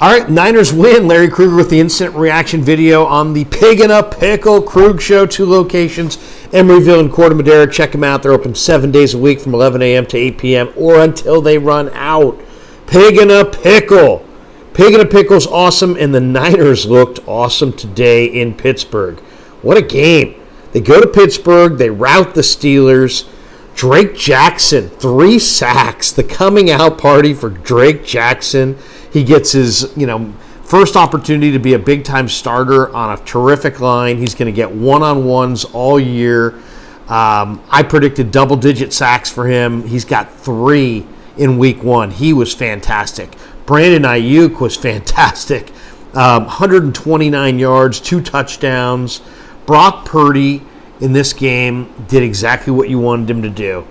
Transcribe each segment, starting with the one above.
All right, Niners win. Larry Krueger with the instant reaction video on the Pig in a Pickle Krug Show. 2 locations, Emeryville and Corte Madera. Check them out. They're open 7 days a week from 11 a.m. to 8 p.m. or until they run out. Pig in a Pickle. Pig in a Pickle's awesome, and the Niners looked awesome today in Pittsburgh. What a game. They go to Pittsburgh. They rout the Steelers. Drake Jackson, 3 sacks. The coming out party for Drake Jackson. He gets his, first opportunity to be a big-time starter on a terrific line. He's going to get one-on-ones all year. I predicted double-digit sacks for him. He's got 3 in week 1. He was fantastic. Brandon Ayuk was fantastic. 129 yards, 2 touchdowns. Brock Purdy in this game did exactly what you wanted him to do.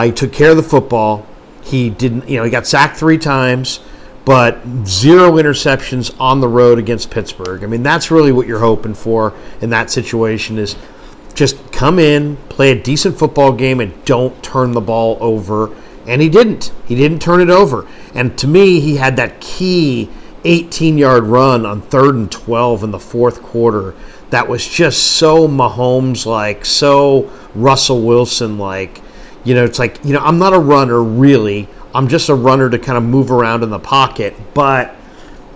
He took care of the football. He didn't, he got sacked 3 times. But 0 interceptions on the road against Pittsburgh. I mean, that's really what you're hoping for in that situation is just come in, play a decent football game, and don't turn the ball over. And he didn't. He didn't turn it over. And to me, he had that key 18-yard run on 3rd and 12 in the 4th quarter that was just so Mahomes-like, so Russell Wilson-like. It's like, I'm not a runner, really. I'm just a runner to kind of move around in the pocket. But,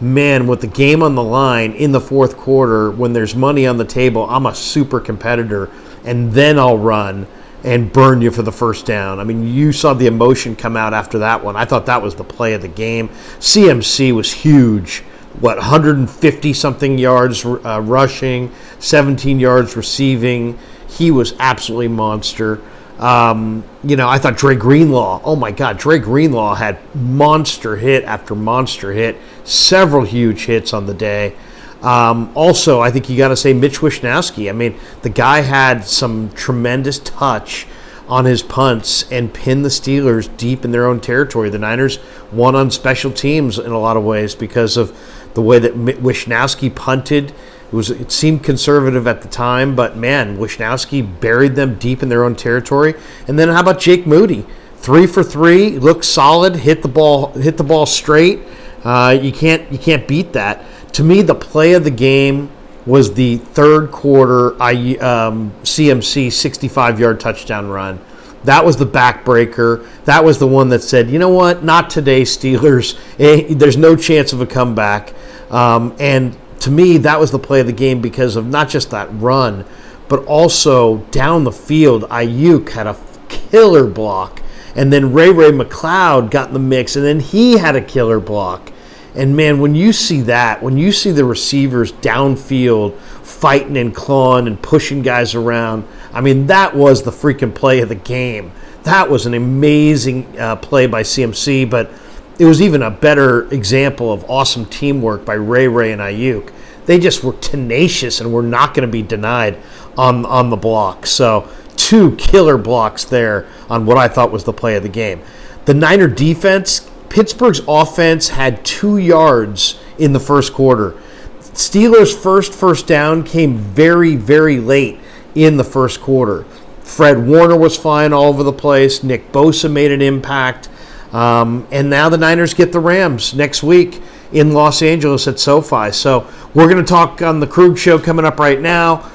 man, with the game on the line in the 4th quarter, when there's money on the table, I'm a super competitor, and then I'll run and burn you for the first down. I mean, you saw the emotion come out after that one. I thought that was the play of the game. CMC was huge. 150-something yards rushing, 17 yards receiving. He was absolutely monster. I thought Dre Greenlaw, oh my God, Dre Greenlaw had monster hit after monster hit, several huge hits on the day. Also, I think you got to say Mitch Wishnowsky. I mean, the guy had some tremendous touch on his punts and pinned the Steelers deep in their own territory. The Niners won on special teams in a lot of ways because of the way that Wishnowsky punted. It seemed conservative at the time, but man, Wishnowsky buried them deep in their own territory. And then how about Jake Moody? 3 for 3, looked solid, hit the ball straight. You can't beat that. To me, the play of the game was the 3rd quarter CMC 65-yard touchdown run. That was the backbreaker. That was the one that said, you know what, not today, Steelers. There's no chance of a comeback. And to me, that was the play of the game because of not just that run, but also down the field, Ayuk had a killer block. And then Ray McLeod got in the mix, and then he had a killer block. And, man, when you see that, when you see the receivers downfield fighting and clawing and pushing guys around, I mean, that was the freaking play of the game. That was an amazing play by CMC, but it was even a better example of awesome teamwork by Ray and Ayuk. They just were tenacious and were not going to be denied on the block. So 2 killer blocks there on what I thought was the play of the game. The Niner defense, Pittsburgh's offense had 2 yards in the 1st quarter. Steelers' first down came very, very late in the 1st quarter. Fred Warner was flying all over the place. Nick Bosa made an impact. And now the Niners get the Rams next week in Los Angeles at SoFi. So we're going to talk on the Krug Show coming up right now.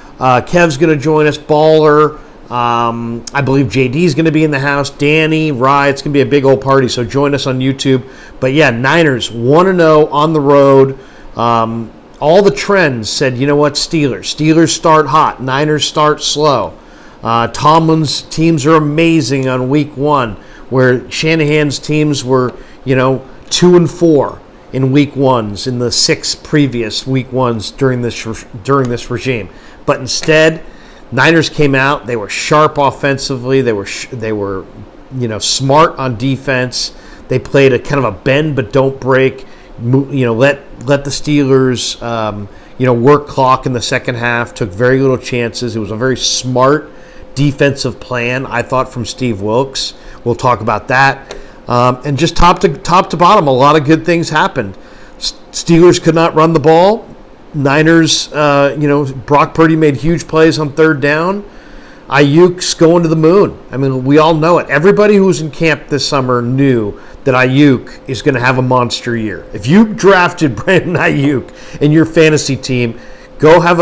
Kev's going to join us, Baller. I believe JD's going to be in the house. Danny, Rye, it's going to be a big old party. So join us on YouTube. But yeah, Niners 1-0 on the road. All the trends said, you know what, Steelers start hot. Niners start slow. Tomlin's teams are amazing on week 1. Where Shanahan's teams were, 2-4 in week 1s in the 6 previous week 1s during this regime. But instead, Niners came out. They were sharp offensively. They were smart on defense. They played a kind of a bend but don't break. Let the Steelers work clock in the second half. Took very little chances. It was a very smart defensive plan, I thought, from Steve Wilks. We'll talk about that. And just top to bottom, a lot of good things happened. Steelers could not run the ball. Niners, Brock Purdy made huge plays on 3rd down. Ayuk's going to the moon. I mean, we all know it. Everybody who was in camp this summer knew that Ayuk is going to have a monster year. If you drafted Brandon Ayuk in your fantasy team, go have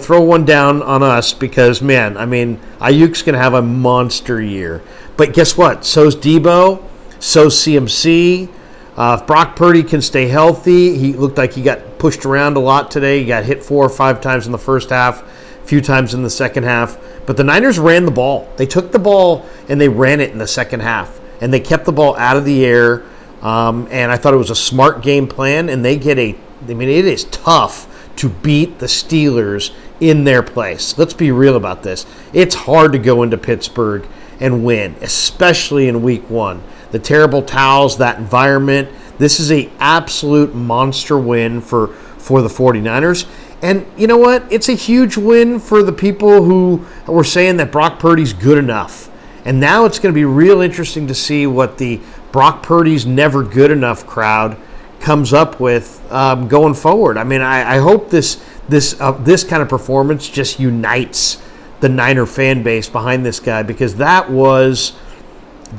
throw one down on us because, man, I mean, Ayuk's going to have a monster year. But guess what? So's Debo, so's CMC. If Brock Purdy can stay healthy, he looked like he got pushed around a lot today. He got hit 4 or 5 times in the first half, a few times in the second half. But the Niners ran the ball. They took the ball and they ran it in the second half. And they kept the ball out of the air. And I thought it was a smart game plan. And it is tough to beat the Steelers in their place. Let's be real about this. It's hard to go into Pittsburgh and win, especially in week 1. The terrible towels, that environment. This is an absolute monster win for the 49ers. And you know what? It's a huge win for the people who were saying that Brock Purdy's good enough. And now it's going to be real interesting to see what the Brock Purdy's never good enough crowd comes up with going forward. I mean, I hope this kind of performance just unites the Niner fan base behind this guy, because that was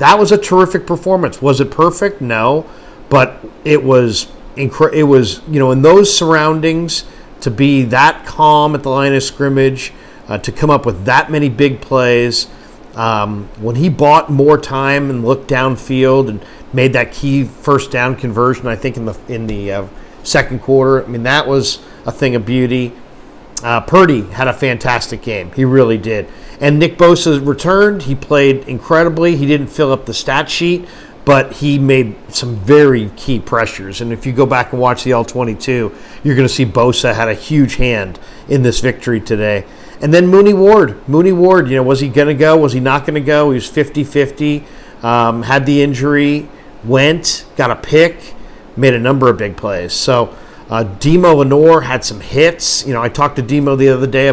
a terrific performance. Was it perfect? No, but it was it was, in those surroundings, to be that calm at the line of scrimmage, to come up with that many big plays. When he bought more time and looked downfield and made that key first down conversion, I think in the second quarter, I mean, that was a thing of beauty. Purdy had a fantastic game. He really did. And Nick Bosa returned. He played incredibly. He didn't fill up the stat sheet, but he made some very key pressures. And if you go back and watch the All-22, you're going to see Bosa had a huge hand in this victory today. And then Mooney Ward, was he going to go? Was he not going to go? He was 50-50, had the injury, got a pick, made a number of big plays. So Demo Lenore had some hits. I talked to Demo the other day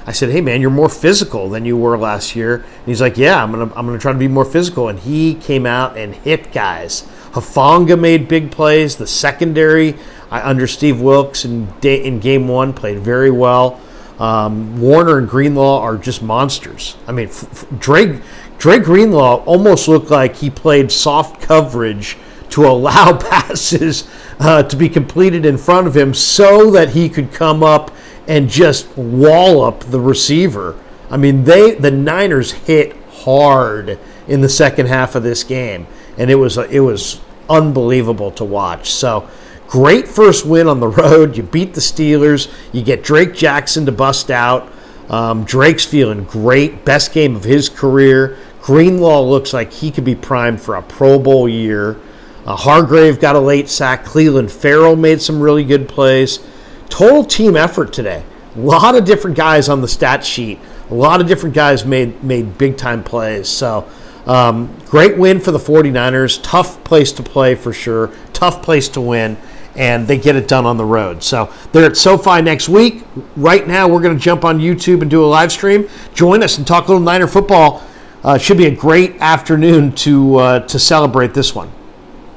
I said, hey, man, you're more physical than you were last year. And he's like, yeah, I'm gonna try to be more physical. And he came out and hit guys. Hufanga made big plays. The secondary under Steve Wilkes in game 1 played very well. Warner and Greenlaw are just monsters. I mean, Dre Greenlaw almost looked like he played soft coverage to allow passes to be completed in front of him so that he could come up and just wallop the receiver. I mean, the Niners hit hard in the second half of this game, and it was unbelievable to watch. So, great first win on the road. You beat the Steelers. You get Drake Jackson to bust out. Drake's feeling great. Best game of his career. Greenlaw looks like he could be primed for a Pro Bowl year. Hargrave got a late sack. Cleveland Farrell made some really good plays. Total team effort today. A lot of different guys on the stat sheet. A lot of different guys made big-time plays. So, great win for the 49ers. Tough place to play for sure. Tough place to win. And they get it done on the road. So they're at SoFi next week. Right now, we're going to jump on YouTube and do a live stream. Join us and talk a little Niner football. It should be a great afternoon to celebrate this one.